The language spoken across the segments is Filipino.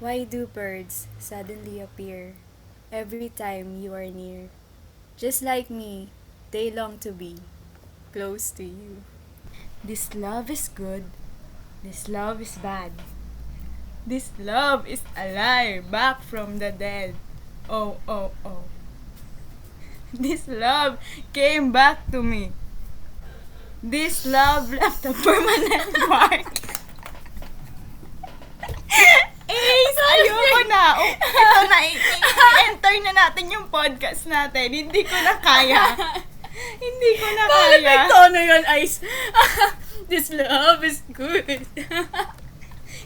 Why do birds suddenly appear every time you are near? Just like me, they long to be close to you. This love is good. This love is bad. This love is alive, back from the dead. Oh, oh, oh. This love came back to me. This love left a permanent mark. Ayoko na. Ito na, i-enter na natin yung podcast natin. Hindi ko na kaya. Hindi ko na Bakit may kaya. tono yun, Ice? This love is good.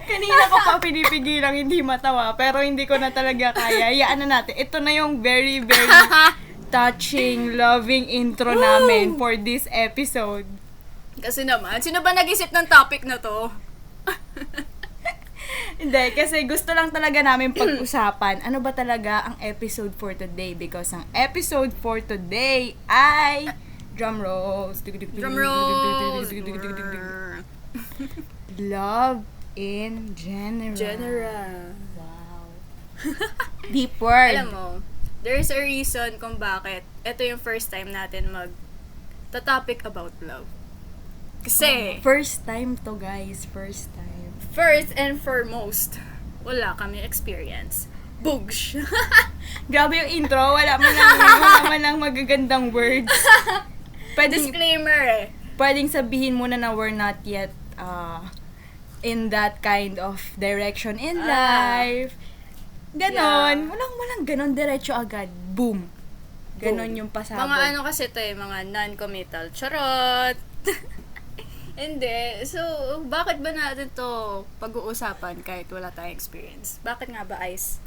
Kanina ko pa pinipigilang hindi matawa, pero hindi ko na talaga kaya. Hayaan na natin. Ito na yung very, very touching, loving intro namin for this episode. Kasi naman, sino ba nag-isip ng topic na to? Hindi, kasi gusto lang talaga namin pag-usapan ano ba talaga ang episode for today, because ang episode for today ay drum rolls. Drum rolls! Love in general. General. Wow. Deep word. Alam mo, there's a reason kung bakit ito yung first time natin mag-topic about love. Kasi, First time to, guys. First time. first and foremost, wala kami experience. Boogs! Grabe yung intro. Wala man lang magagandang words. Disclaimer eh. Pwedeng sabihin muna na we're not yet in that kind of direction in life. Ganon. Yeah. Walang ganon. Diretso agad. Boom. Ganon yung pasabog. Mga ano kasi to eh, mga non-committal. Charot! Hindi. So, bakit ba natin to pag-uusapan kahit wala tayong experience? Bakit nga ba, Ice?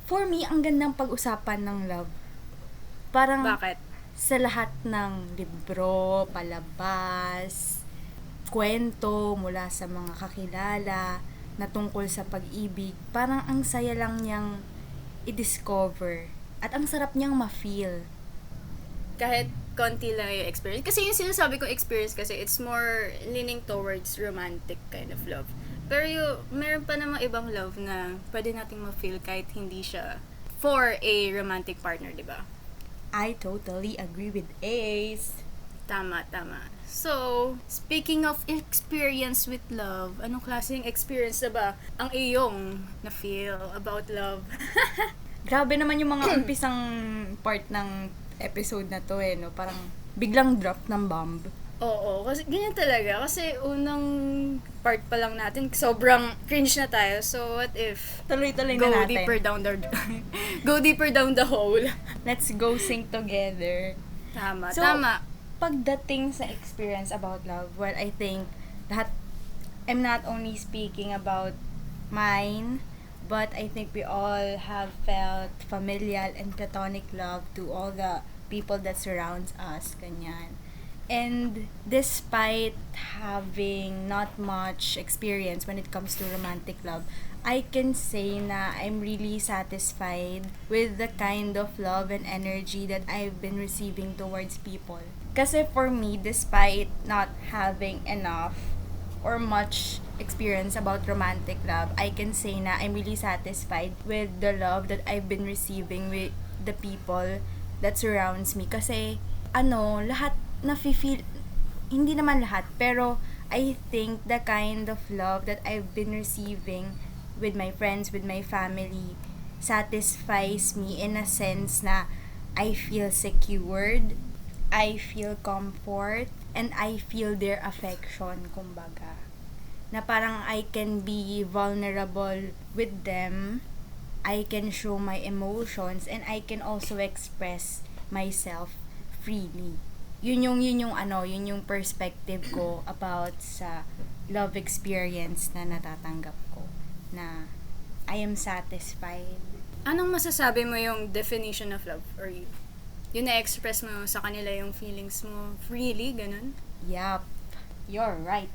For me, ang gandang pag-usapan ng love. Parang Bakit? sa lahat ng libro, palabas, kwento mula sa mga kakilala na tungkol sa pag-ibig, parang ang saya lang niyang i-discover at ang sarap niyang ma-feel. Kahit konti lang yung experience. Kasi yung sinasabi ko experience kasi it's more leaning towards romantic kind of love. Pero meron pa namang ibang love na pwede nating ma-feel kahit hindi siya for a romantic partner, di ba? I totally agree with Ace. Tama. So, speaking of experience with love, anong klaseng experience na ba ang iyong na-feel about love? Grabe naman yung mga umpisang part ng episode na to no? Parang biglang drop ng bomb. Oo, kasi ganyan talaga. Kasi unang part pa lang natin, sobrang cringe na tayo. So, what if Tuloy-tuloy go na natin. deeper down the go deeper down the hole. Let's go sing together. Tama. Pagdating sa experience about love, well, I think I'm not only speaking about mine, but I think we all have felt familial and platonic love to all the people that surrounds us, ganyan. And despite having not much experience when it comes to romantic love, I can say na I'm really satisfied with the kind of love and energy that I've been receiving towards people. Kasi for me, despite not having enough or much experience about romantic love, I can say na I'm really satisfied with the love that I've been receiving with the people that surrounds me. Kasi, lahat na-feel, hindi naman lahat, pero I think the kind of love that I've been receiving with my friends, with my family, satisfies me in a sense na I feel secured, I feel comfort, and I feel their affection, kumbaga. Na parang I can be vulnerable with them, I can show my emotions, and I can also express myself freely. Yun yung perspective ko about sa love experience na natatanggap ko. Na I am satisfied. Anong masasabi mo yung definition of love for you? Yung na-express mo sa kanila yung feelings mo freely, ganun? Yup. You're right.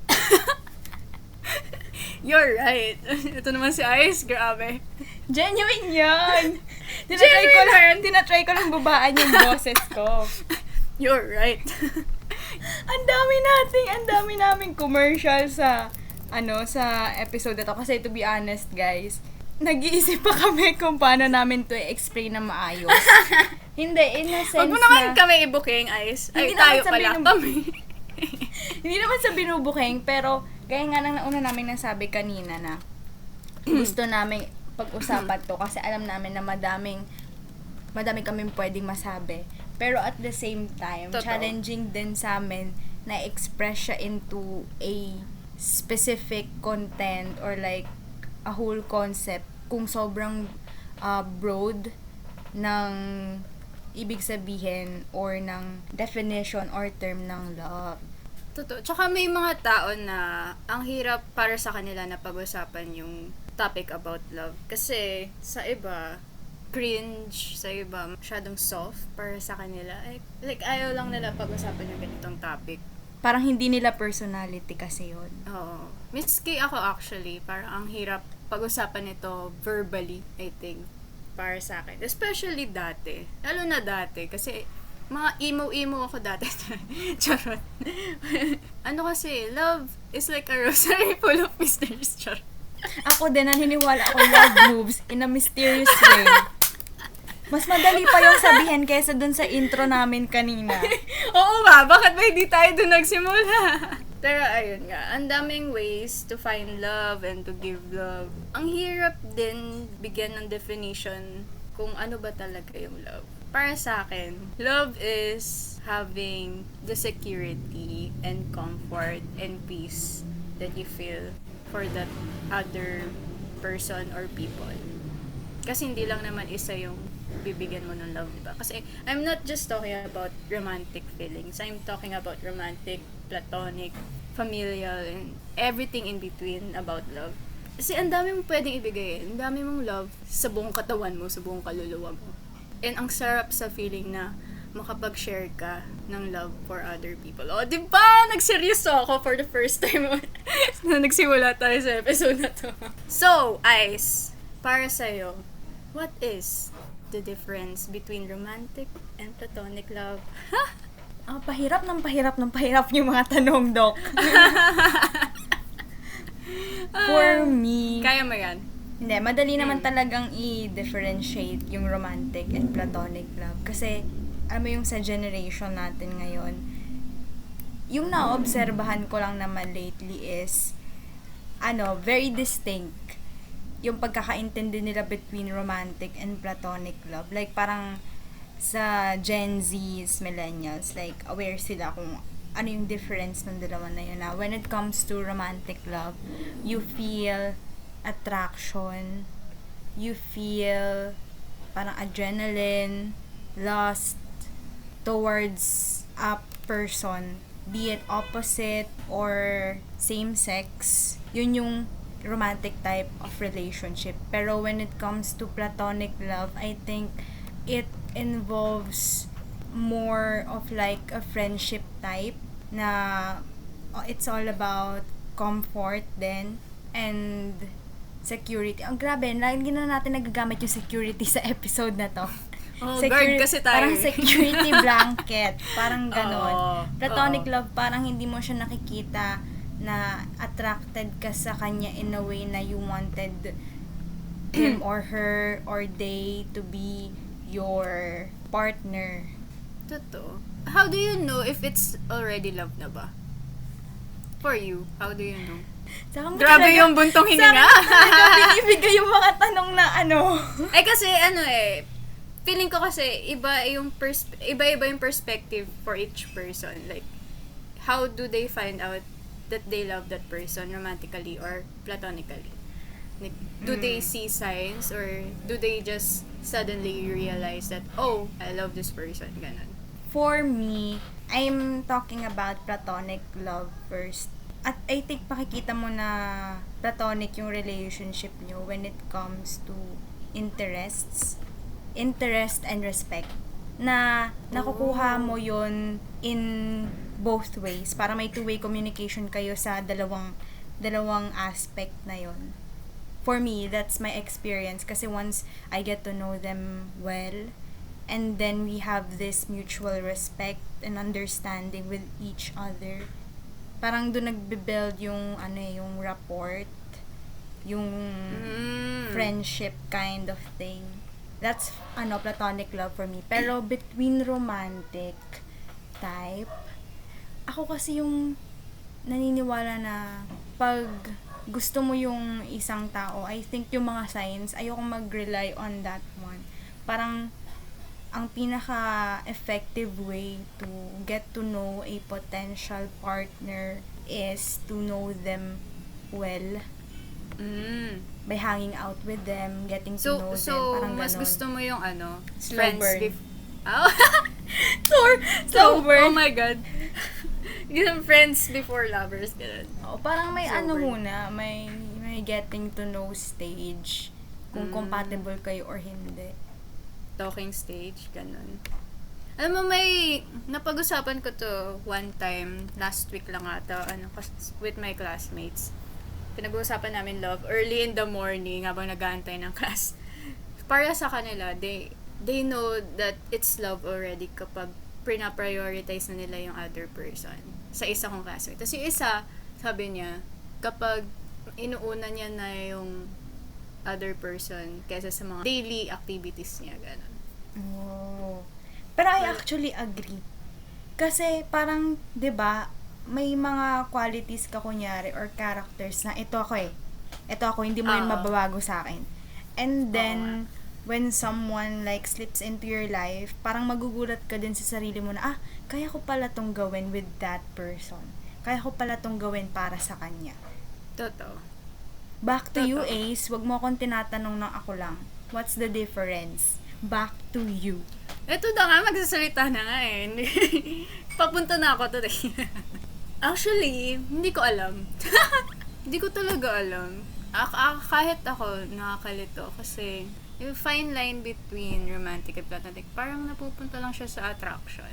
You're right. Ito naman si Ice, grabe. Genuine yan! Tinatry ko lang babaan yung boses ko. You're right. Ang dami naming commercial sa sa episode na to. Kasi to be honest, guys, nag-iisip pa kami kung paano namin to i-explain na maayos. Hindi, in a sense Huwag mo naman na... kami ibuking, Ice. Ay, Hindi tayo naman sa pala binub- kami. Hindi naman sa binubuking, pero gaya nga ng nauna namin nasabi kanina na gusto namin pag-usapan to kasi alam namin na madami kaming pwedeng masabi. Pero at the same time, Totoo. challenging din sa amin na express siya into a specific content or like a whole concept kung sobrang broad ng ibig sabihin or ng definition or term ng love. Totoo. Tsaka may mga tao na ang hirap para sa kanila na pag-usapan yung topic about love. Kasi sa iba, cringe. Sa iba, masyadong soft para sa kanila. Like ayaw lang nila pag-usapan yung ganitong topic. Parang hindi nila personality kasi yun. Oo. Miski ako actually, parang ang hirap pag-usapan ito verbally, I think, para sa akin. Especially dati. Lalo na dati. Kasi mga emo-emo ako dati. Charot. Ano kasi, love is like a rosary full of mysteries. Charot. Ako din, naniniwala ako love moves in a mysterious way. Mas madali pa yung sabihin kaysa dun sa intro namin kanina. Oo nga, bakit ba hindi tayo doon nagsimula? Pero ayun nga, ang daming ways to find love and to give love. Ang hirap din bigyan ng definition kung ano ba talaga yung love. Para sa akin, love is having the security and comfort and peace that you feel for that other person or people. Kasi hindi lang naman isa yung bibigyan mo ng love, diba? Kasi I'm not just talking about romantic feelings. I'm talking about romantic, platonic, familial, and everything in between about love. Kasi ang dami mong pwedeng ibigay. Ang dami mong love sa buong katawan mo, sa buong kaluluwa mo. And ang sarap sa feeling na makapag-share ka ng love for other people. O, di ba? Nagseryoso ako for the first time na nagsimula tayo sa episode na to. So, Ice, para sa'yo, what is the difference between romantic and platonic love? Pahirap yung mga tanong, Doc. For me, Kaya mo yan? hindi, madali naman talagang i-differentiate yung romantic and platonic love. Kasi, alam mo yung sa generation natin ngayon, yung naobserbahan ko lang naman lately is, very distinct yung pagkakaintindi nila between romantic and platonic love. Like, parang sa Gen Z's, millennials, like, aware sila kung ano yung difference ng dalawa na yun. Na when it comes to romantic love, you feel attraction, you feel parang adrenaline, lust towards a person, be it opposite or same sex. Yun yung romantic type of relationship. Pero when it comes to platonic love, I think it involves more of like a friendship type na it's all about comfort then and security. Ang grabe, lagi na natin nagagamit yung security sa episode na to. Oh, guard kasi tayo. Parang security blanket. Parang ganon. Oo. Platonic Oo. love, parang hindi mo siya nakikita na attracted ka sa kanya in a way na you wanted him or her or they to be your partner. Totoo. How do you know if it's already love na ba? For you, how do you know? Saka mo Grabe talaga- yung buntong hininga. Saka mo talaga binibigay yung mga tanong na Kasi feeling ko kasi iba yung perspective for each person. Like, how do they find out that they love that person romantically or platonically? Like, do they see signs or do they just suddenly realize that, oh, I love this person, ganon? For me, I'm talking about platonic love first. At I think makikita mo na platonic yung relationship nyo when it comes to interest and respect. Na nakukuha mo yun in both ways. Para may two-way communication kayo sa dalawang aspect na yun. For me, that's my experience. Kasi once I get to know them well, and then we have this mutual respect and understanding with each other, parang doon nagbe-build yung yung rapport yung friendship kind of thing. That's platonic love for me. Pero between romantic type, ako kasi yung naniniwala na pag gusto mo yung isang tao, I think yung mga signs, ayoko mag-rely on that one. Parang ang pinaka-effective way to get to know a potential partner is to know them well. By hanging out with them, getting to know them, parang mas ganon. gusto mo yung Slow friends burn. Slow burn. Oh my God. Yung friends before lovers, ganun. Parang may Slow burn. muna, may getting to know stage, kung compatible kayo or hindi. Talking stage, ganun. Alam mo, may napag-usapan ko to one time, last week lang ata, with my classmates. Pinag-uusapan namin love early in the morning habang nag-aantay ng class. Para sa kanila, they know that it's love already kapag prina-prioritize na nila yung other person sa isa kong classmate. Tapos yung isa, sabi niya, kapag inuuna niya na yung other person kaysa sa mga daily activities niya, gano'n. Oh. Pero I actually agree. Kasi parang, 'di ba, may mga qualities ka kunyari or characters na ito ako Ito ako, hindi mo yun mababago sa akin. And then, when someone like slips into your life, parang magugulat ka din sa sarili mo na, kaya ko pala tong gawin with that person. Kaya ko pala tong gawin para sa kanya. Totoo. Back to you, Ace. Wag mo akong tinatanong ng ako lang. What's the difference? Back to you. Ito na nga, magsasalita na nga Papunta na ako today. Actually, hindi ko alam. Hindi ko talaga alam. Kahit ako, nakakalito. Kasi, yung fine line between romantic and platonic, parang napupunta lang siya sa attraction.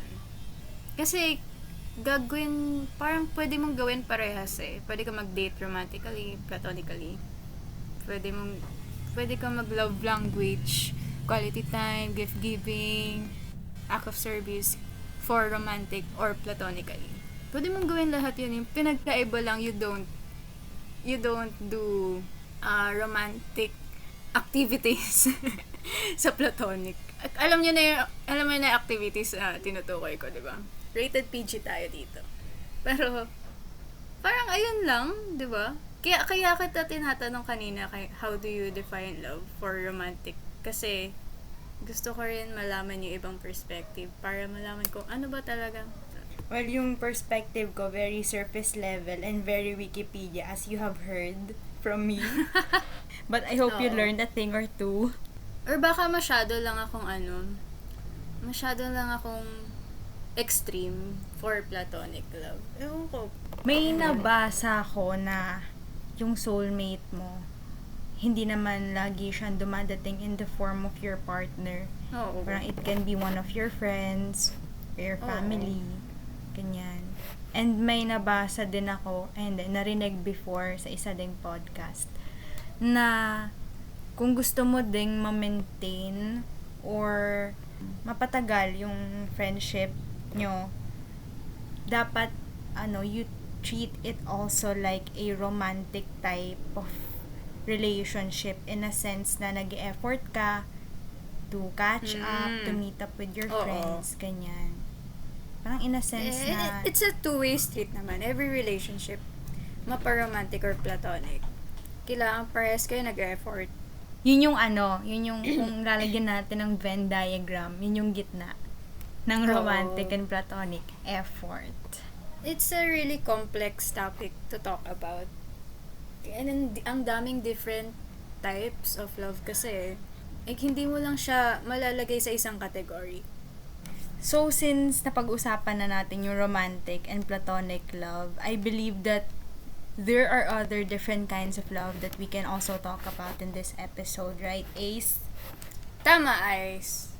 Kasi, parang pwede mong gawin parehas Pwede ka mag-date romantically, platonically. Pwede ka mag-love language, quality time, gift-giving, act of service, for romantic or platonically. Pwede mong gawin lahat yun. Yung pinagkaiba lang, you don't do romantic activities sa platonic. Alam niyo na yung activities tinutukoy ko, di ba? Rated PG tayo dito. Pero, parang ayun lang, di ba? Kaya kita tinatanong kanina, how do you define love for romantic? Kasi, gusto ko rin malaman yung ibang perspective para malaman kung ano ba talaga. Well, yung perspective ko, very surface level and very Wikipedia, as you have heard from me. But I hope you learned a thing or two. Or baka masyado lang akong extreme for platonic love. Ewan ko. May nabasa ko na yung soulmate mo, hindi naman lagi siyang dumadating in the form of your partner. Oo. Parang it can be one of your friends, your family, ganyan. And may nabasa din ako, and narinig before sa isa ding podcast, na kung gusto mo ding ma-maintain or mapatagal yung friendship nyo, dapat you treat it also like a romantic type of relationship, in a sense na nag-e-effort ka to catch up, to meet up with your friends, ganyan. Parang in a sense na It's a two-way street naman. Every relationship, mapa-romantic or platonic, kailangan parehas kayo nag-effort. yun yung kung lalagyan natin ng Venn diagram, yun yung gitna ng romantic and platonic effort. It's a really complex topic to talk about. And ang daming different types of love kasi hindi mo lang siya malalagay sa isang category. So, since napag-usapan na natin yung romantic and platonic love, I believe that there are other different kinds of love that we can also talk about in this episode, right, Ace? Tama, Ice.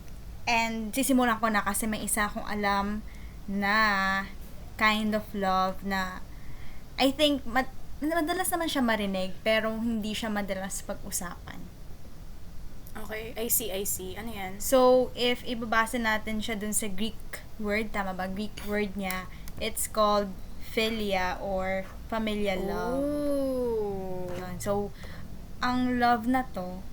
And sisimulan ko na kasi may isa akong alam na kind of love na I think madalas naman siya marinig pero hindi siya madalas pag-usapan. Okay, I see. Ano yan? So, if ibabasa natin siya dun sa Greek word, tama ba? Greek word niya, it's called philia or familial love. Oh. Yun. So, ang love na to.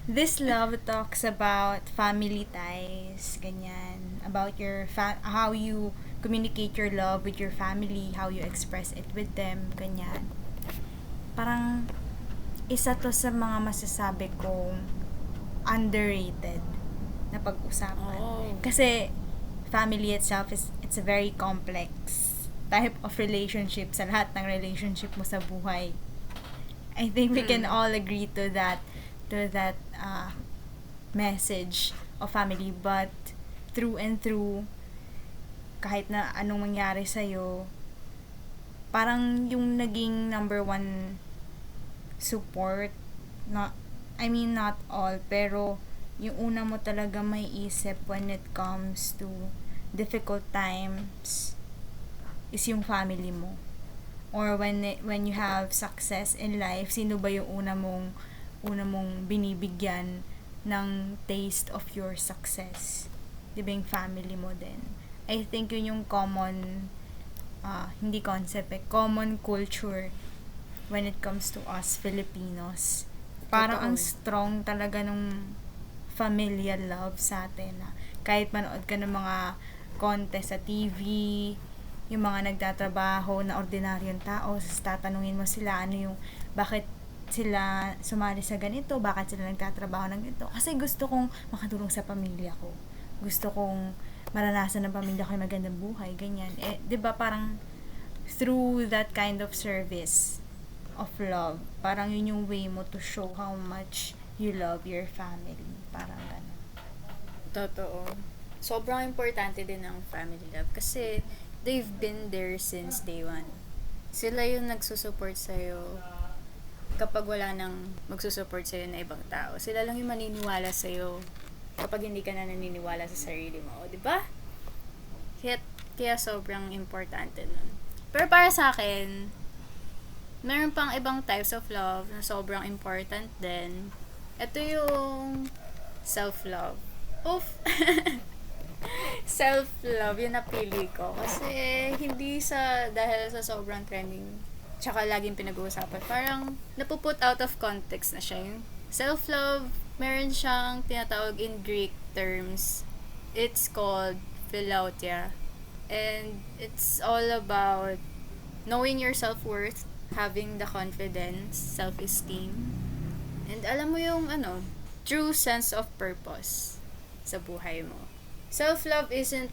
This love talks about family ties, ganyan. About your how you communicate your love with your family, how you express it with them, ganyan. Parang isa to sa mga masasabi kong underrated na pag-usapan. Oh. Kasi family itself it's a very complex type of relationship sa lahat ng relationship mo sa buhay. I think we can all agree to that message of family, but through and through, kahit na anong mangyari sa'yo, parang yung naging number one support, not all, pero yung una mo talaga may isip when it comes to difficult times is yung family mo. Or when you have success in life, sino ba yung una mong binibigyan ng taste of your success? Di ba yung family mo din? I think yun yung common, hindi concept common culture when it comes to us Filipinos. Parang ang strong talaga nung familial love sa atin. Kahit manood ka ng mga contest sa TV, yung mga nagtatrabaho na ordinaryong tao, tatanungin mo sila bakit sila sumali sa ganito, bakit sila nagtatrabaho ng ganito. Kasi gusto kong makatulong sa pamilya ko. Gusto kong maranasan ng pamilya ko yung magandang buhay, ganyan. 'Di ba parang through that kind of service of love, parang yun yung way mo to show how much you love your family. Parang gano'n. Totoo. Sobrang importante din ng family love kasi they've been there since day one. Sila yung nagsusupport sa'yo kapag wala nang magsusupport sa'yo na ibang tao. Sila lang yung maniniwala sa'yo kapag hindi ka na naniniwala sa sarili mo. Di ba? Kaya sobrang importante nun. Pero para sa akin, meron pang ibang types of love na sobrang important din. Ito yung self-love. Oof! Self-love, yun napili ko. Kasi dahil sa sobrang trending, tsaka laging pinag-uusapan, parang napuput out of context na siya. Yung self-love, meron siyang tinatawag in Greek terms. It's called philautia. And it's all about knowing your self-worth, having the confidence, self-esteem, and alam mo yung true sense of purpose sa buhay mo. Self-love isn't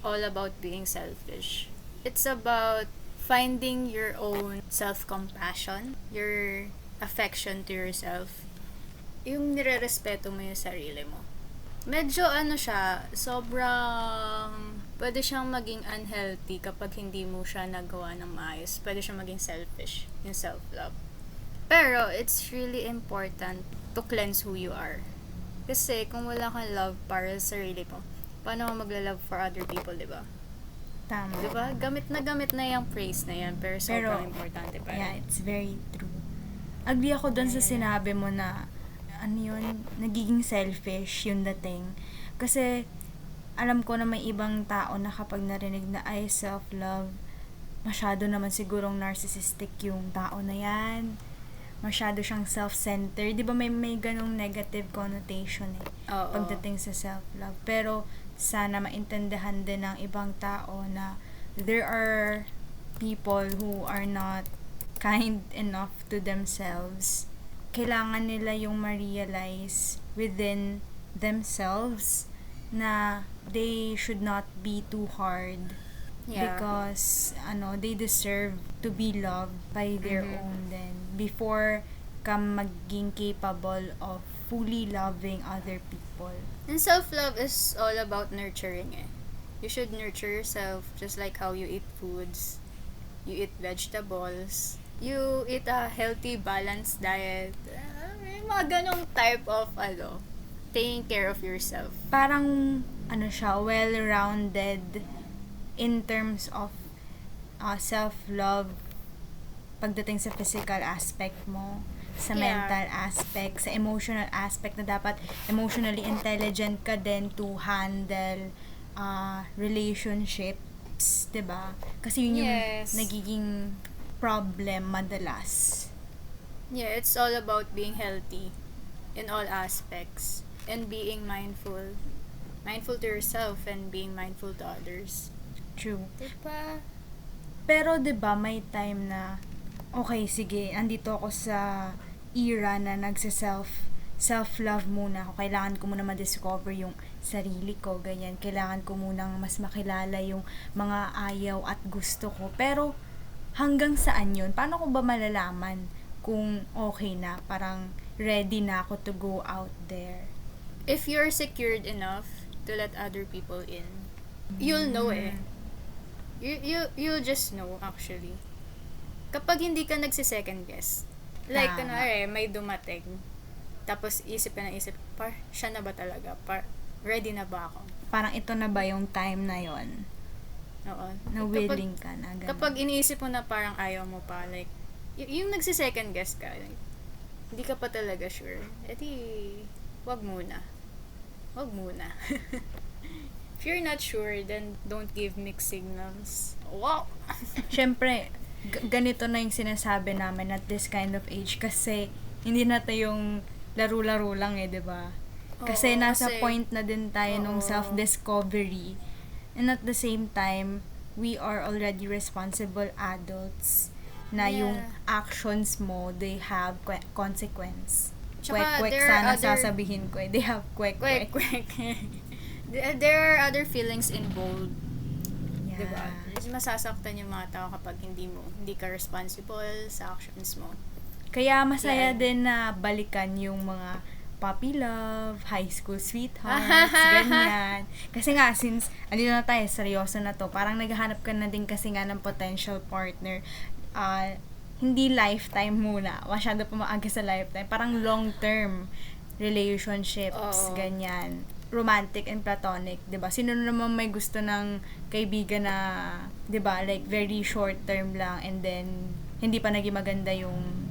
all about being selfish. It's about finding your own self-compassion, your affection to yourself, yung nire-respeto mo yung sarili mo. Medyo sobrang pwede siyang maging unhealthy kapag hindi mo siya nagawa ng maayos. Pwede siyang maging selfish, yung self-love. Pero, it's really important to cleanse who you are. Kasi, kung wala kang love para sa sarili mo, paano mo magla-love for other people, diba? Tama. Diba? Gamit na yung phrase na yan, pero sobrang importante pa rin. Yeah, it's very true. Agree ako dun sa sinabi mo na, nagiging selfish yung dating. Kasi, alam ko na may ibang tao na kapag narinig na ay self-love, masyado naman sigurong narcissistic yung tao na yan. Masyado siyang self-centered. Di ba may ganong negative connotation pagdating sa self-love. Pero sana maintindihan din ng ibang tao na there are people who are not kind enough to themselves. Kailangan nila yung ma-realize within themselves na they should not be too hard. Yeah. Because they deserve to be loved by their own then before ka maging capable of fully loving other people. And self-love is all about nurturing You should nurture yourself just like how you eat foods. You eat vegetables. You eat a healthy, balanced diet. May mga ganong type of taking care of yourself. Parang siya, well-rounded in terms of self-love pagdating sa physical aspect mo, sa mental aspect, sa emotional aspect na dapat emotionally intelligent ka din to handle relationships, 'di ba? Kasi yun yung nagiging problem madalas Yeah, it's all about being healthy in all aspects and being mindful. Mindful to yourself and being mindful to others. True. Diba? Pero 'di ba may time na okay, sige, andito ako sa era na self-love muna ako. Kailangan ko muna ma-discover yung sarili ko, ganyan. Kailangan ko munang mas makilala yung mga ayaw at gusto ko. Pero hanggang saan yun? Paano ko ba malalaman kung okay na? Parang ready na ako to go out there. If you're secured enough to let other people in, you'll know eh. You'll just know actually. Kapag hindi ka nagsi-second guess. Like, Tama. kunwari, may dumating. Tapos, isip ka na isip, siya na ba talaga? Ready na ba ako? Parang ito na ba yung time na yon Oo. na willing ka na? Ganun. Kapag iniisip mo na parang ayaw mo pa, like, yung nagsi-second guess ka, like, hindi ka pa talaga sure, edi, wag muna. Wag muna. If you're not sure, then don't give mixed signals. Wow! Siyempre, ganito na yung sinasabi namin at this kind of age kasi hindi na yung laro-laro lang eh, 'di ba? Kasi Oo, nasa kasi- point na din tayo nung Oo. self-discovery. And at the same time, we are already responsible adults na yung Yeah. actions mo, they have consequence. Tsaka, Kwek-kwek there are sana other- sasabihin ko eh. They have kwek-kwek. Quick. There are other feelings involved. Yeah. Diba? Masasaktan yung mga tao kapag hindi ka responsible sa actions mo. Kaya masaya Yeah. din na balikan yung mga puppy love, high school sweethearts, ganyan. Kasi nga, since andito na tayo, seryoso na to, parang naghahanap ka na din kasi nga ng potential partner. Hindi lifetime muna. Masyado pa maaga sa lifetime. Parang long-term relationships, Oo. ganyan. Romantic and platonic, 'di ba? Sino naman may gusto ng kaibigan na, 'di ba, like very short term lang and then hindi pa naging maganda yung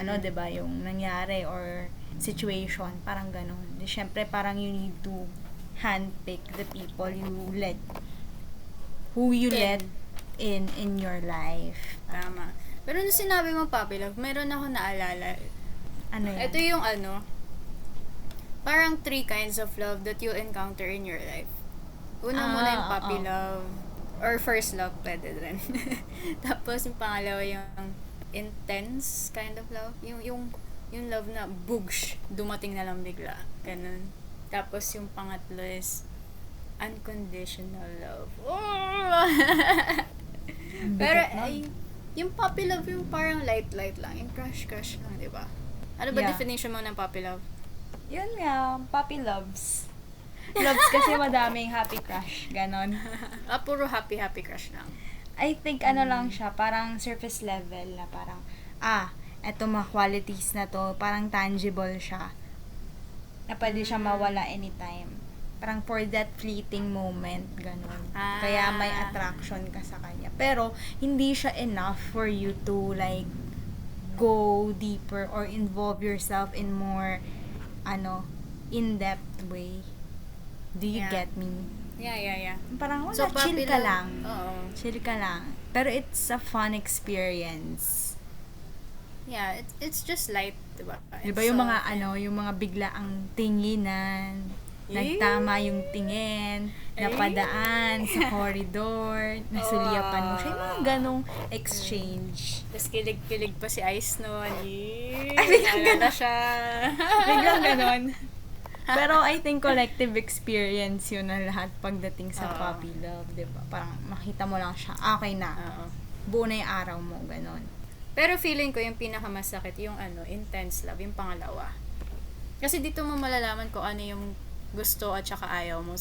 ano, 'di ba, yung nangyari or situation, parang ganun. Di syempre parang you need to handpick the people who you let in your life. Tama. Pero nung sinabi mo puppy love, meron ako naalala. Ano yan? Ito yung parang 3 kinds of love that you'll encounter in your life. Una muna yung puppy oo. love. Or first love, pwede rin. Tapos yung pangalawa yung intense kind of love. Yung love na bugsh, dumating na lang bigla. Ganun. Tapos yung pangatlo is unconditional love. Oh! Pero Bigat nun. ay, yung puppy love yung parang light lang. Yung crush lang, di ba? Ano ba Yeah. definition mo ng puppy love? Yun nga, puppy loves. Loves kasi madaming happy crush, ganon. Puro happy crush lang. I think ano lang siya, parang surface level na parang, eto mga qualities na to, parang tangible siya. Na pwede siya mawala anytime. Parang for that fleeting moment, ganon. Ah. Kaya may attraction ka sa kanya. Pero, hindi siya enough for you to like, go deeper or involve yourself in more, in-depth way. Do you Yeah. get me? Yeah. Parang, So, chill puppy ka love- lang. Oo. Chill ka lang. Pero it's a fun experience. Yeah, it's just light, diba? Diba yung mga yung mga bigla ang tinginan, nagtama yung tingin, napadaan sa corridor, nasuliyapan mo siya, yung mga ganong exchange. Tapos kilig-kilig pa si Ice noon. Ay, biglang Naalala siya. Biglang ganon. Pero I think collective experience yun na lahat pagdating sa Oo. puppy love, diba? Parang makita mo lang siya, okay na. Oo. Buo na yung araw mo, ganon. Pero feeling ko yung pinakamasakit yung intense love, yung pangalawa. Kasi dito mo malalaman kung ano yung gusto at saka ayaw mo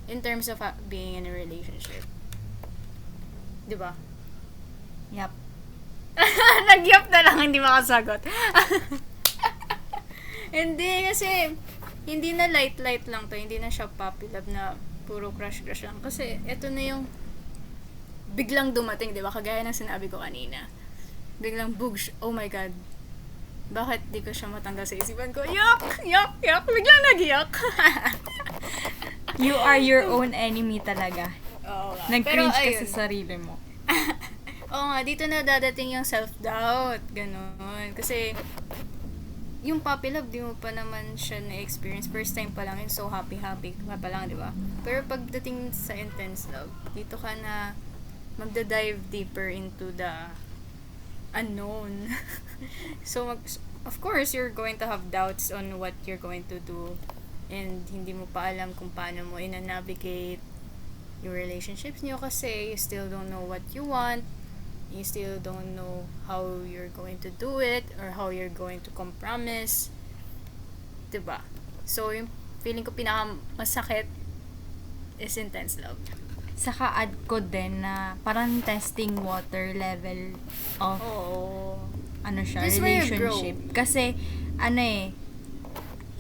in terms of being in a relationship. Diba? Yup. Nag-yup na lang, hindi makasagot. Hindi, kasi hindi na light lang to. Hindi na siya puppy love na puro crush lang. Kasi eto na yung biglang dumating, di ba? Kagaya ng sinabi ko kanina. Biglang bugsh, oh my God. Bakit di ko siya matanggal sa isipan ko? Yuck! Biglang nag-yuck. You are your own enemy talaga. Oo nga. Nag-cringe ka ayun. sa sarili mo. Oo Oo nga, dito na dadating yung self-doubt. Ganon. Kasi, yung puppy love, di mo pa naman siya na-experience. First time pa lang yun, so happy-happy ka pa lang, di ba? Pero pagdating sa intense love, dito ka na magda-dive deeper into the unknown. So, of course, you're going to have doubts on what you're going to do. And hindi mo pa alam kung paano mo ina-navigate your relationships niyo kasi you still don't know what you want. You still don't know how you're going to do it or how you're going to compromise. Diba? So, yung feeling ko pinakamasakit is intense love. Saka add ko din na parang testing water level of Oo. ano siya, This is where you relationship. Kasi,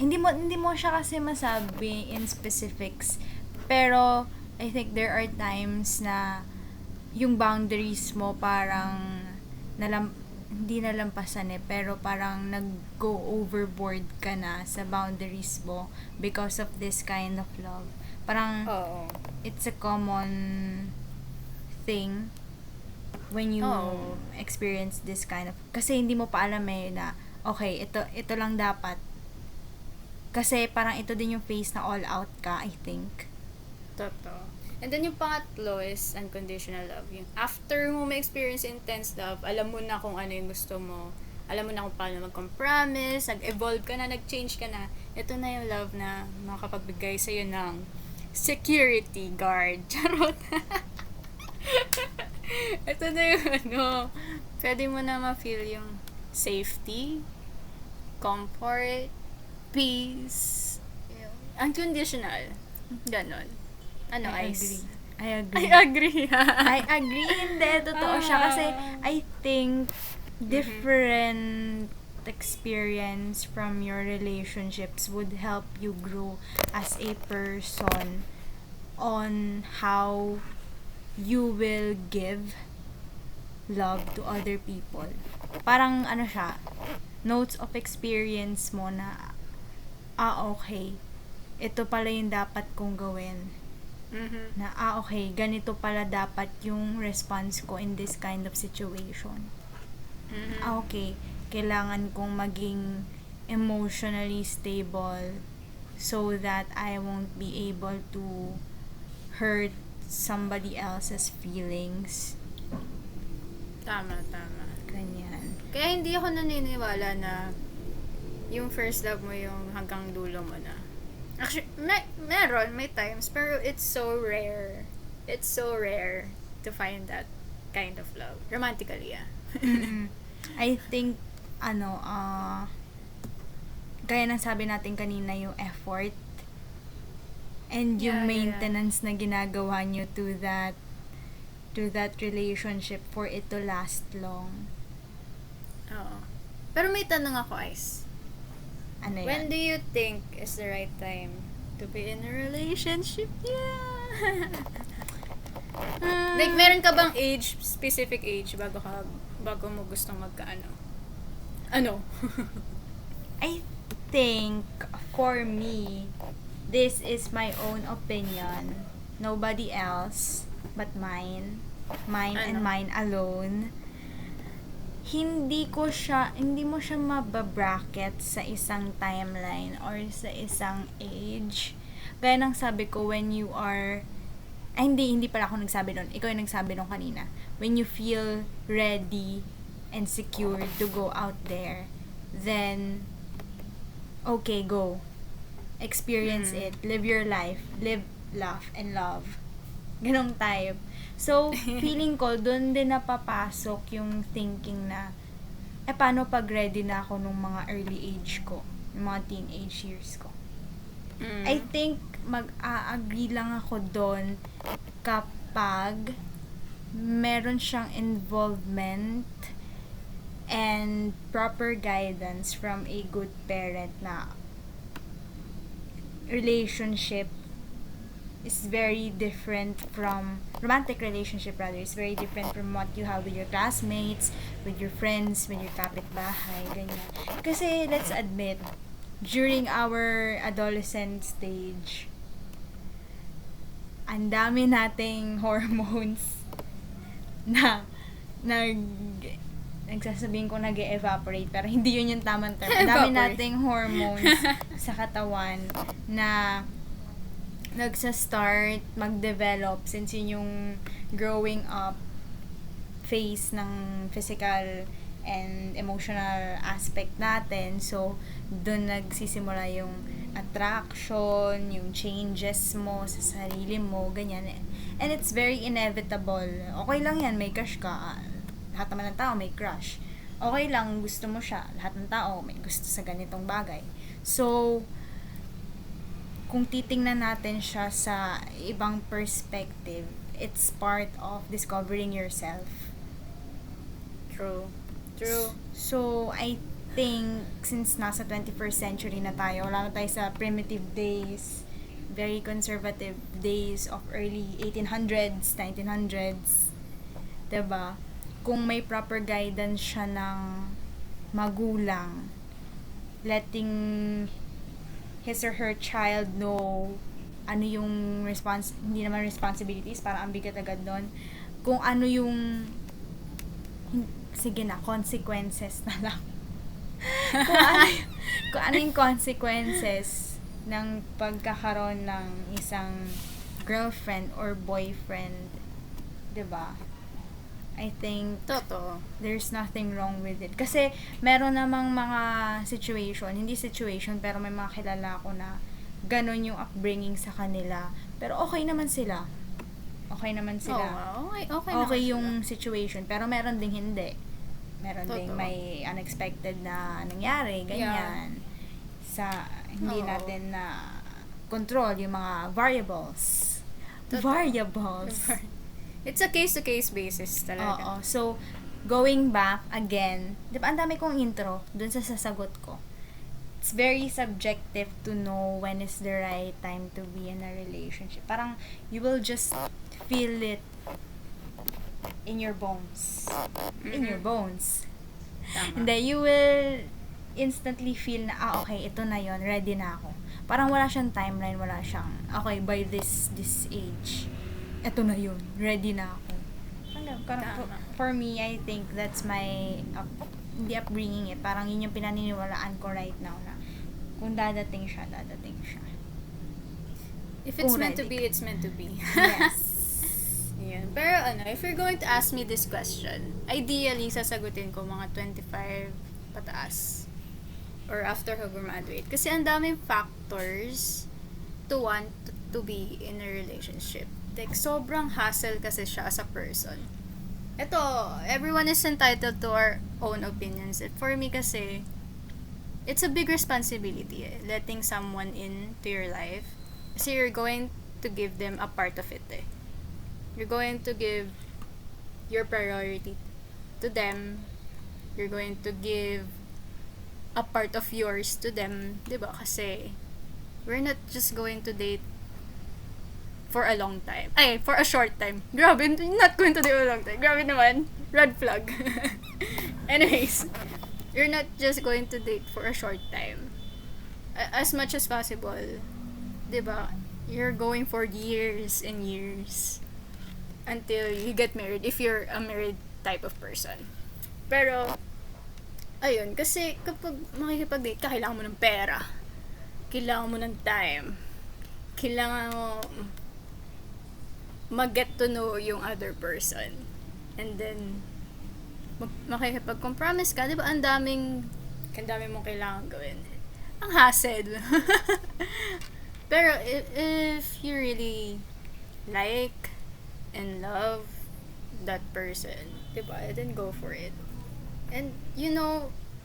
hindi mo siya kasi masabi in specifics. Pero, I think there are times na yung boundaries mo parang hindi nalampasan pero parang nag-go overboard ka na sa boundaries mo because of this kind of love. Parang, Oo. it's a common thing when you Oo. experience this kind of, kasi hindi mo pa alam na okay, ito lang dapat, kasi parang ito din yung phase na all out ka, I think. Totoo. And then yung pangatlo is unconditional love. Yung after mo ma-experience intense love, alam mo na kung ano yung gusto mo. Alam mo na kung paano mag-compromise, nag-evolve ka na, nag-change ka na. Ito na yung love na makapagbigay sa'yo ng security guard. Charot. Ito na yung pwede mo na ma-feel yung safety, comfort, peace, unconditional. Ganon. Ano, I Ice? agree. I agree. I agree. Hindi, totoo siya. Kasi, I think, different experience from your relationships would help you grow as a person on how you will give love to other people. Parang, siya, notes of experience mo na, okay, ito pala yung dapat kong gawin. Mm-hmm. Na, okay, ganito pala dapat yung response ko in this kind of situation. Mm-hmm. Okay, kailangan kong maging emotionally stable so that I won't be able to hurt somebody else's feelings. Tama. Ganyan. Kaya hindi ako naniniwala na yung first love mo yung hanggang dulo mo na. Actually, may times, pero it's so rare. It's so rare to find that kind of love. Romantically, I think, gaya ng sabi natin kanina, yung effort and yung maintenance na ginagawa nyo to that relationship for it to last long. Oo. Pero may tanong ako, Ice. Ano yan? When do you think is the right time to be in a relationship? Yeah. Like, meron ka bang specific age, bago mo gustong magkaano? Ano? I think, for me, this is my own opinion. Nobody else but mine. Mine and mine alone. Hindi mo siya mababracket sa isang timeline or sa isang age. Gaya ng sabi ko, when you are, hindi pala ako nagsabi nun. Ikaw yung nagsabi nun kanina. When you feel ready and secure to go out there, then, okay, go. Experience it. Live your life. Live, laugh, and love. Ganong type. So, feeling ko, doon din napapasok yung thinking na, paano pag ready na ako nung mga early age ko, yung mga teenage years ko. I think, mag-a-agree lang ako doon kapag meron siyang involvement and proper guidance from a good parent na relationship is very different from romantic relationship is very different from what you have with your classmates, with your friends, with your kapitbahay, ganyan. Kasi let's admit, during our adolescent stage, ang dami nating hormones na nagsasabihin ko nag-evaporate, pero hindi yun yung tamang term. Ang dami Evaporate. nating hormones sa katawan na nagsa-start mag-develop since yun yung growing up phase ng physical and emotional aspect natin. So, doon nagsisimula yung attraction, yung changes mo sa sarili mo, ganyan. And it's very inevitable. Okay lang yan, may crush ka. Lahat naman ng tao may crush. Okay lang, gusto mo siya. Lahat ng tao may gusto sa ganitong bagay. So, kung titingnan natin siya sa ibang perspective, it's part of discovering yourself. True. So, I think, since nasa 21st century na tayo, wala na tayo sa primitive days, very conservative days of early 1800s, 1900s, diba? Kung may proper guidance siya ng magulang, letting his or her child know ano yung hindi naman responsibilities, parang ang bigat agad doon, kung ano yung sige na, consequences na lang. kung ano yung consequences ng pagkakaroon ng isang girlfriend or boyfriend, 'di ba? I think Totoo. there's nothing wrong with it. Kasi meron namang mga hindi situation, pero may mga kilala ko na ganon yung upbringing sa kanila. Pero okay naman sila. Okay naman sila. Okay Okay yung situation, pero meron ding hindi. Meron ding Totoo. may unexpected na nangyari, ganyan. Sa hindi Oo. natin na control yung mga variables. Totoo. Variables. It's a case-to-case basis talaga. Oo. So, going back again, di ba ang dami kong intro dun sa sasagot ko. It's very subjective to know when is the right time to be in a relationship. Parang, you will just feel it in your bones. In your bones. Tama. And then, you will instantly feel na, okay, ito na yon, ready na ako. Parang wala siyang timeline, wala siyang, okay, by this age, ito na yun, ready na ako. Tama. For me, I think that's my hindi upbringing eh. Parang yun yung pinaniniwalaan ko right now na kung dadating siya. If it's Kung meant to ready be, it's meant to be. Yes. Yan. Pero if you're going to ask me this question, ideally, sasagutin ko mga 25 pataas. Or after ka graduate. Kasi ang daming factors to want to be in a relationship. Like, sobrang hassle kasi siya as a person. Ito, everyone is entitled to our own opinions. For me kasi, it's a big responsibility letting someone into your life. Kasi you're going to give them a part of it You're going to give your priority to them. You're going to give a part of yours to them. Diba? Kasi, we're not just going to date for a long time. For a short time. Grabe, not going to date for a long time. Grabe naman. Red flag. Anyways, you're not just going to date for a short time. As much as possible, diba? You're going for years and years until you get married if you're a married type of person. Pero, ayun, kasi kapag makikipag-date ka, kailangan mo ng pera. Kailangan mo ng time. Kailangan mo mag-get to know yung other person. And then, makikipag-compromise ka, di ba? Ang dami mong kailangan gawin. Ang hassle. Pero, if you really like and love that person, di ba? Then go for it. And,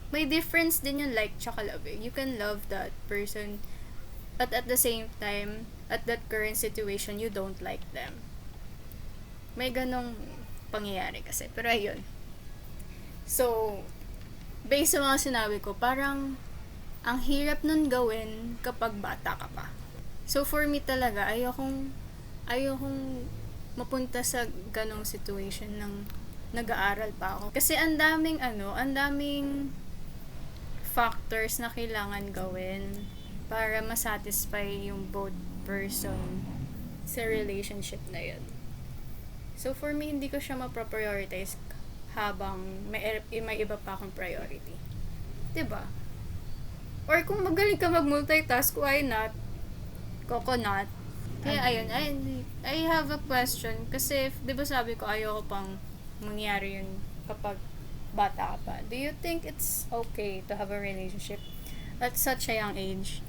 may difference din yung like tsaka love You can love that person, but at the same time, at that current situation, you don't like them. May ganong pangyayari kasi. Pero ayun. So, based sa mga sinabi ko, parang ang hirap nun gawin kapag bata ka pa. So, for me talaga, ayokong mapunta sa ganong situation ng nag-aaral pa ako. Kasi ang daming factors na kailangan gawin para masatisfy yung both person sa relationship na yun. So, for me, hindi ko siya ma-prioritize habang may iba pa akong priority. 'Di ba? Or kung magaling ka mag-multitask, why not? Coconut. Kaya ayun, I have a question. Kasi, di ba sabi ko, ayoko pang mangyari yun kapag bata ka pa. Do you think it's okay to have a relationship at such a young age?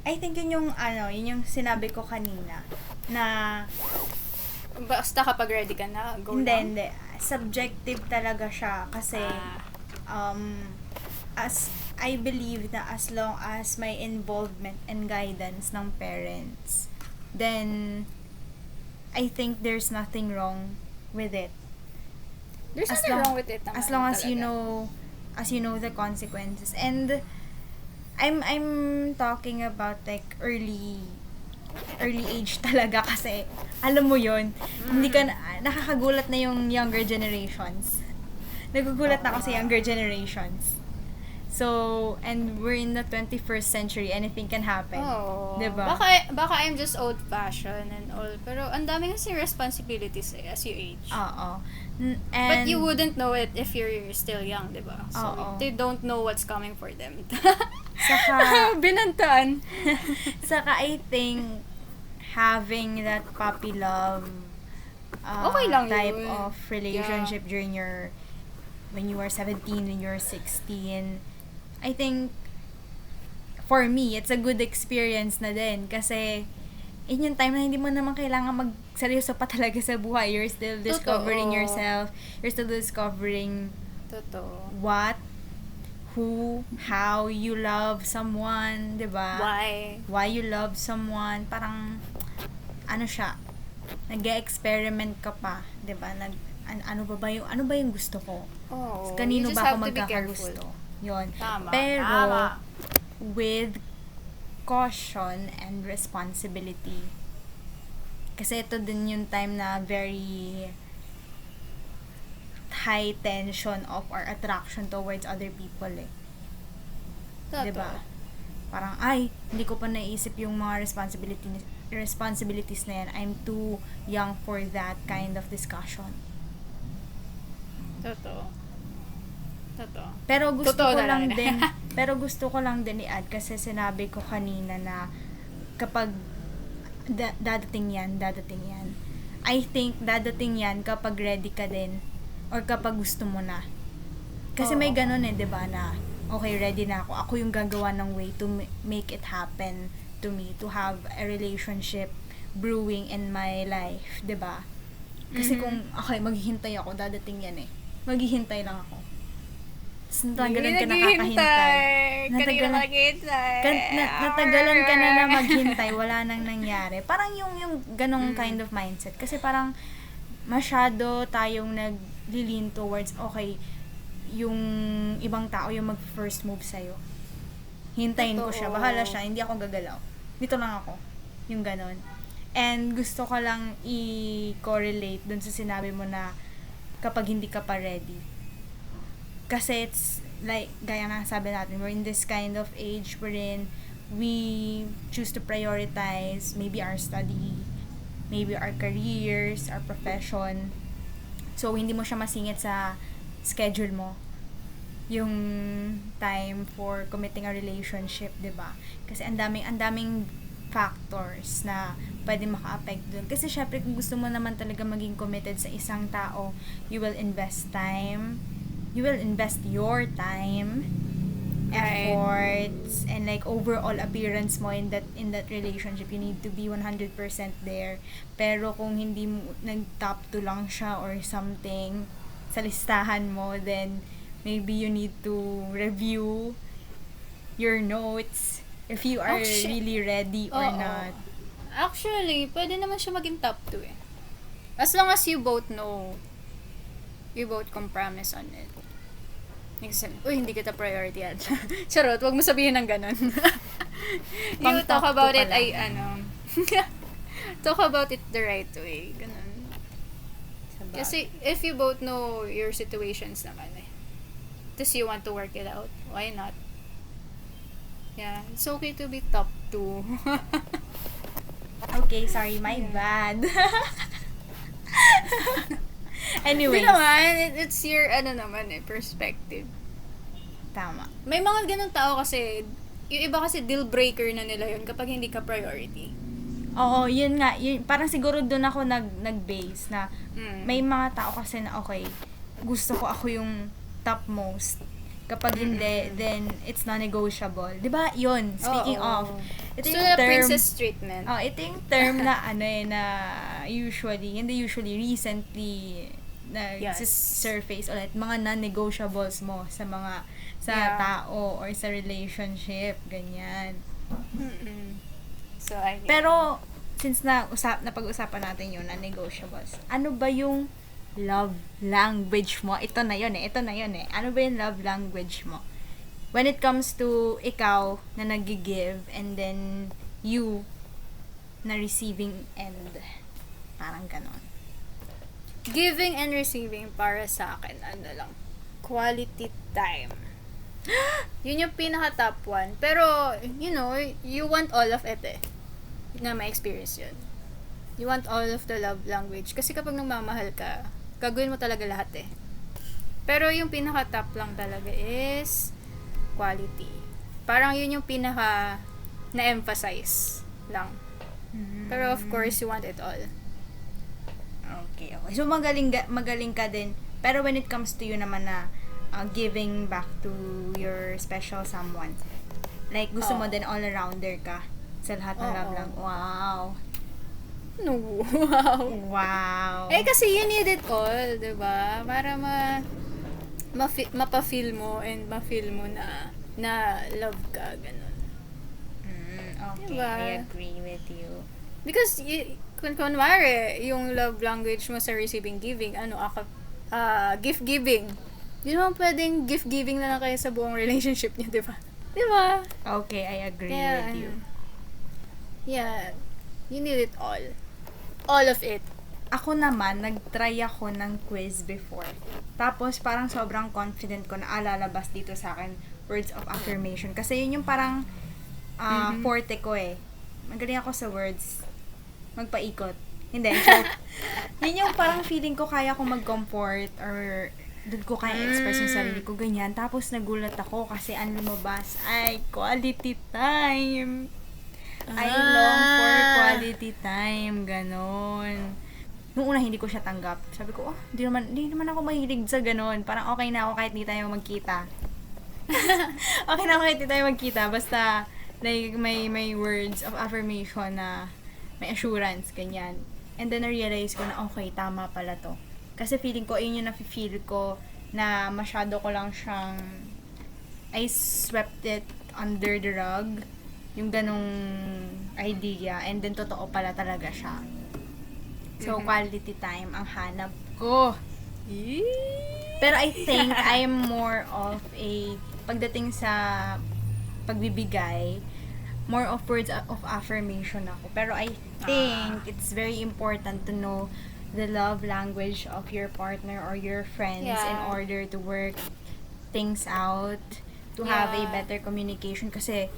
I think yun yung sinabi ko kanina, na Basta kapag ready ka na, go lang? hindi. Subjective talaga siya kasi as I believe na as long as may involvement and guidance ng parents, then I think there's nothing wrong with it. There's nothing wrong with it naman. As long as talaga. you know the consequences. And I'm talking about like early age talaga kasi alam mo yun, hindi ka nakakagulat na yung younger generations. Nagugulat na ako sa younger generations. So, and we're in the 21st century, anything can happen. Oh, diba? Baka I'm just old-fashioned and all. Pero ang dami kasi responsibilities as you age. Oo. But you wouldn't know it if you're still young, diba? So, Oo. they don't know what's coming for them. Saka, Binantaan. saka I think having that puppy love Okay lang type yun. of relationship during when you are 17, when you're 16, I think for me, it's a good experience na din kasi in yung time na hindi mo naman kailangan magseryoso pa talaga sa buhay. You're still discovering Totoo. yourself. You're still discovering Totoo. what, who, how you love someone, 'di ba? Why you love someone. Parang ano siya, nag-experiment ka pa, 'di ba? Ano ba yung gusto ko? Oh, Kanino you just ba ako have to be magkakagusto? careful. Yun. Tama, Pero, tama. with caution and responsibility. Kasi ito din yung time na very high tension of our attraction towards other people eh. Totoo. Diba? Parang, hindi ko pa naisip yung mga responsibilities na yan. I'm too young for that kind of discussion. Totoo. Pero gusto Totoo ko na lang lang. din, i-add kasi sinabi ko kanina na kapag dadating yan. I think dadating yan kapag ready ka din or kapag gusto mo na. Kasi may ganun 'di ba, na okay, ready na ako. Ako yung gagawa ng way to make it happen to me, to have a relationship brewing in my life, 'di ba? Kasi kung okay, maghihintay ako, dadating yan eh. Maghihintay lang ako. Natagalan ka nakakahintay. Natagalan ka na maghintay, wala nang nangyari. Parang yung ganong kind of mindset. Kasi parang masyado tayong nag-lean towards, okay, yung ibang tao yung mag-first move sa'yo. Hintayin ko siya, bahala siya, hindi ako gagalaw. Dito lang ako. Yung ganon. And gusto ko lang i-correlate dun sa sinabi mo na kapag hindi ka pa ready. Kasi it's like, gaya nga sabi natin, we're in this kind of age wherein we choose to prioritize maybe our study, maybe our careers, our profession. So, hindi mo siya masingit sa schedule mo yung time for committing a relationship, 'di ba? Kasi ang daming factors na pwede maka-affect dun. Kasi syempre, kung gusto mo naman talaga maging committed sa isang tao, you will invest time, you will invest your time, efforts, and like overall appearance mo in that relationship. You need to be 100% there. Pero kung hindi mo nag-top 2 lang siya or something sa listahan mo, then maybe you need to review your notes if you are really ready or not. Actually, pwede naman siya maging top 2 eh. As long as you both know, you both compromise on it. Hindi kita priority yan. Charot, wag mo sabihin ng ganun. You talk about it, talk about it the right way. Ganun. Kasi if you both know your situations naman eh, tapos you want to work it out, why not? Yeah, it's okay to be top 2. Okay, sorry, my bad. Anyways, Hindi naman, it's your, perspective. tama. May mga ganong tao kasi, yung iba kasi deal breaker na nila yun kapag hindi ka priority. Oo, yun nga. Yun, parang siguro doon ako nag-base na may mga tao kasi na okay, gusto ko ako yung topmost. Kapag hindi, then it's non-negotiable. 'Di ba? Yun, speaking of. Ito So, yung term, princess treatment. oh, ito yung term na na recently Yes. surface ulit mga non-negotiables mo sa Yeah. tao or sa relationship, ganyan. So, I get Pero, since napag-usapan natin yun na negotiables, ano ba yung love language mo? Ito na yun eh. Ano ba yung love language mo? When it comes to ikaw na nag-give and then you na receiving end. Parang ganon. Giving and receiving para sa akin, quality time. Yun yung pinaka-top one. Pero, you want all of it eh. Na ma-experience yun. You want all of the love language. Kasi kapag nagmamahal ka, gagawin mo talaga lahat eh. Pero yung pinaka-top lang talaga is quality. Parang yun yung pinaka na-emphasize lang. Pero of course, you want it all. Okay. So, magaling ka din. Pero when it comes to you naman na giving back to your special someone, like, gusto mo din all-arounder ka sa lahat ng love lang. Wow. No, wow. Wow. Eh, kasi you need it all, diba? Para mapa-feel mo and ma-feel mo na love ka, ganun. Okay, Diba? I agree with you. Because, kung kunwari, yung love language mo sa receiving giving, gift giving. Di naman pwedeng gift giving na lang kayo sa buong relationship niyo, diba? Diba? Okay, I agree Kaya, with you. Yeah. You need it all. All of it. Ako naman, nag-try ako ng quiz before. Tapos, parang sobrang confident ko na lalabas dito sa akin words of affirmation. Kasi yun yung parang forte ko eh. Magaling ako sa words. Magpaikot. Hindi. So, yun yung parang feeling ko kaya ko mag-comfort or doon ko kaya express yung sarili ko, ganyan. Tapos, nagulat ako kasi ang lumabas ay quality time. I long for quality time. Ganon. Nung una, hindi ko siya tanggap. Sabi ko, hindi naman ako mahilig sa ganon. Parang okay na ako kahit di tayo magkita. Okay na ako kahit di tayo magkita. Basta, like, may words of affirmation na may assurance, ganyan. And then, na-realize ko na, okay, tama pala to. Kasi feeling ko, yun yung nafe-feel ko na masyado ko lang siyang I swept it under the rug. Yung ganong idea. And then, totoo pala talaga siya. So, quality time ang hanap ko. Pero I think I'm more of pagdating sa pagbibigay, more of words of affirmation ako. Pero I think it's very important to know the love language of your partner or your friends in order to work things out, to have a better communication. Kasi,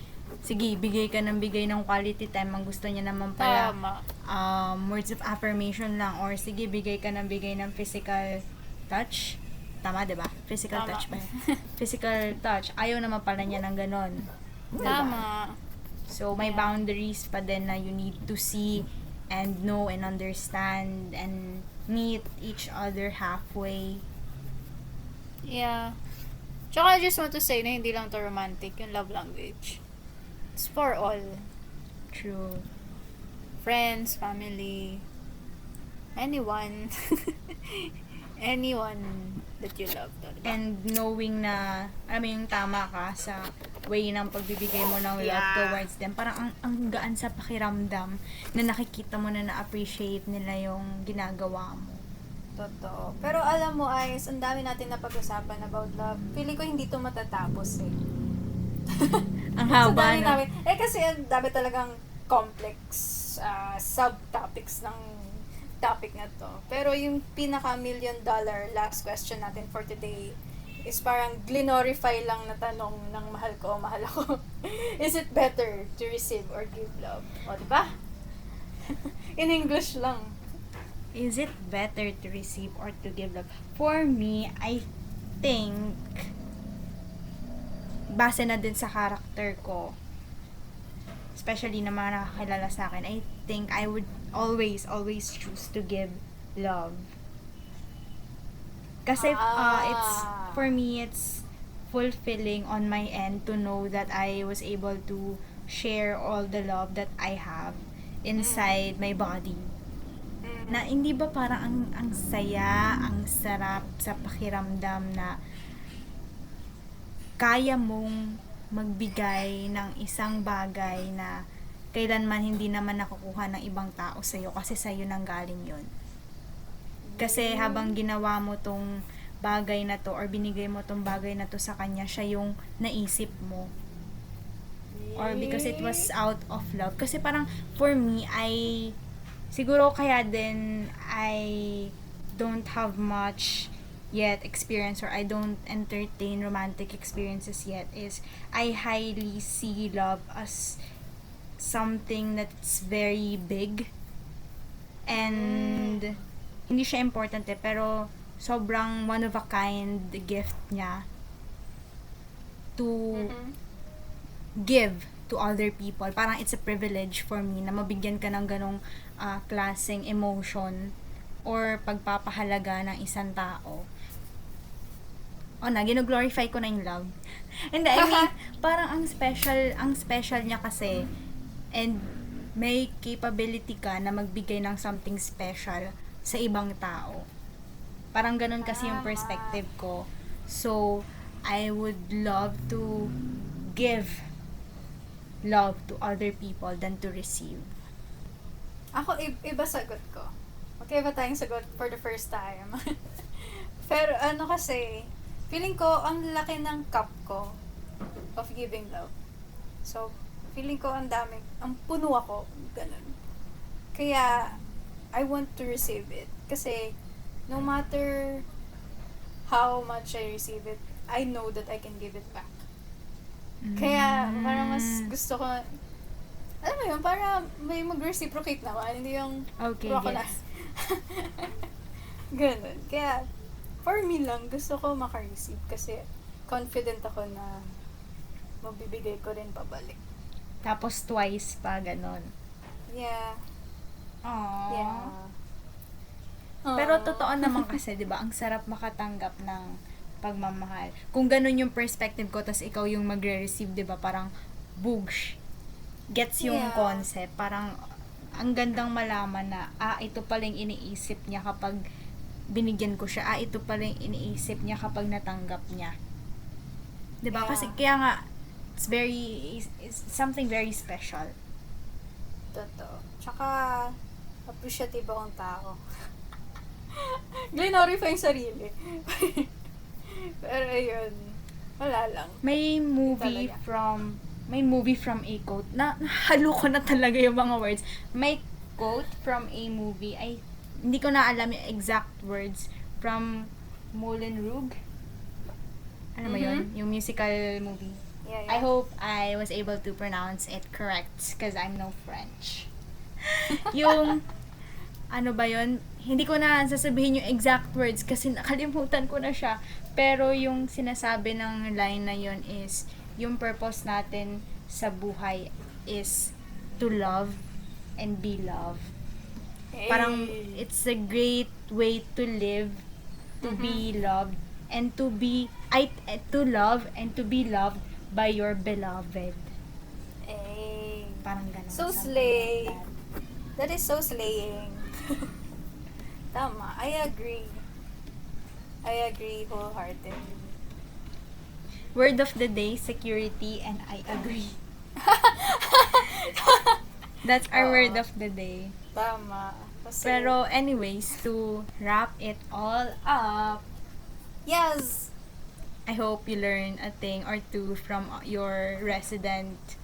sige, bigay ka ng quality time. Ang gusto niya naman pala, words of affirmation lang. Or sige, bigay ng physical touch. Tama, diba? Physical touch ba? Physical touch. Ayaw naman pala niya ng ganon. Diba? Tama. So, may boundaries pa din na you need to see and know and understand and meet each other halfway. Yeah. Tsaka I just want to say na hindi lang to romantic, yung love language. It's for all. True. Friends, family, anyone. Anyone that you love. Talaga. And knowing na, yung tama ka sa way ng pagbibigay mo ng love towards them. Parang ang gaan sa pakiramdam na nakikita mo na na-appreciate nila yung ginagawa mo. Totoo. Pero alam mo, Ice, ang dami natin na pag-usapan about love. Feeling ko hindi to matatapos eh. Ang haba dami na. namin. Kasi ang dami talagang complex subtopics ng topic na to. Pero yung pinaka-$1,000,000 last question natin for today is parang glorify lang na tanong ng mahal ko o mahal ako. Is it better to receive or give love? O, diba? In English lang. is it better to receive or to give love? For me, I think, base na din sa character ko, especially na mga nakakilala sa akin, I think I would always choose to give love. Kasi, it's, for me, it's fulfilling on my end to know that I was able to share all the love that I have inside my body. Na hindi ba parang ang saya, ang sarap sa pakiramdam na kaya mong magbigay ng isang bagay na kailanman hindi naman nakukuha ng ibang tao sa'yo kasi sa'yo nang galing yun. Kasi habang ginawa mo tong bagay na to or binigay mo tong bagay na to sa kanya, siya yung naisip mo. Or because it was out of love. Kasi parang for me, siguro kaya din I don't have much yet experience or I don't entertain romantic experiences yet is I highly see love as something that's very big and hindi siya important pero sobrang one of a kind gift niya to give to other people. Parang it's a privilege for me na mabigyan ka ng ganong klaseng emotion or pagpapahalaga ng isang tao. Gino-glorify ko na yung love. And I mean, parang ang special niya kasi and may capability ka na magbigay ng something special sa ibang tao. Parang ganun kasi yung perspective ko. So, I would love to give love to other people than to receive. Ako, iba sagot ko. Okay ba tayong sagot for the first time? Pero kasi, feeling ko, ang laki ng cup ko of giving love. So, feeling ko ang puno ako, ganun. Kaya, I want to receive it. Kasi, no matter how much I receive it, I know that I can give it back. Kaya, parang mas gusto ko, alam mo yun, para may mag-reciprocate naman, hindi yung, Okay, puro ako yes. Ganun. Kaya, for me lang, gusto ko maka-receive kasi confident ako na mabibigay ko rin pabalik. Tapos twice pa, ganon. Yeah. Aww. Yeah. Pero totoo naman kasi, 'di ba? Ang sarap makatanggap ng pagmamahal. Kung ganun yung perspective ko, tas ikaw yung magre-receive, 'di ba? Parang boosh. Gets yung concept. Parang ang gandang malaman na ito pala yung iniisip niya kapag binigyan ko siya. Ito pala yung iniisip niya kapag natanggap niya. 'Di ba? Yeah. Kasi kaya nga it's something very special. Totoo. Tsaka, appreciative akong tao. Glenori pa yung sarili. Pero ayun, wala lang. May movie from a quote. Halo ko na talaga yung mga words. May quote from a movie. Hindi ko na alam yung exact words. From Moulin Rouge. Ano ba yun? Yung musical movie. Yeah. I hope I was able to pronounce it correct because I'm no French. Yung, ano ba yun? Hindi ko na sasabihin yung exact words kasi nakalimutan ko na siya. Pero yung sinasabi ng line na yun is, yung purpose natin sa buhay is to love and be loved. Hey. Parang it's a great way to live, to be loved, and to love and to be loved by your beloved. Hey. Parang ganun. So something slay. like that. That is so slaying. Tama. I agree wholeheartedly. Word of the day, security, and I agree. That's our word of the day. Tama. Kasi, Pero anyways, to wrap it all up, yes! I hope you learn a thing or two from your resident,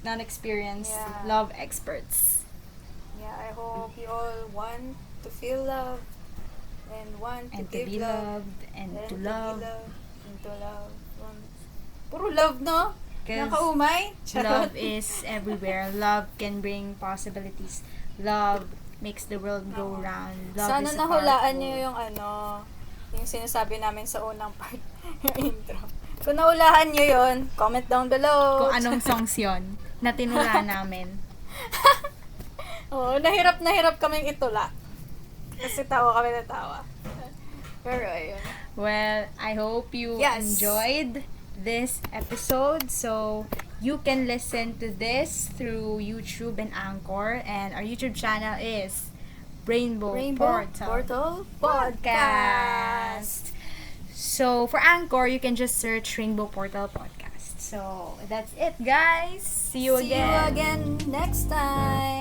non-experienced Yeah. love experts. Yeah, I hope you all want to feel love and want to And to give be love. loved and And to be love. loved and to love. Puro love, no? 'Cause Nakaumay? Love is everywhere. Love can bring possibilities. Love makes the world go Oo. round. Love Sana is nahulaan powerful. niyo yung yung sinasabi namin sa unang part, yung intro. Kung nahulaan niyo yun, comment down below. Kung anong songs yon na tinula namin. Oo, nahirap kaming itula. Kasi tawa kami na tawa. Pero ayun. Well, I hope you Yes. enjoyed this episode. So, you can listen to this through YouTube and Anchor. And our YouTube channel is Rainbow Portal Podcast. So, for Anchor, you can just search Rainbow Portal Podcast. So, that's it, guys. See you See you again. again next time.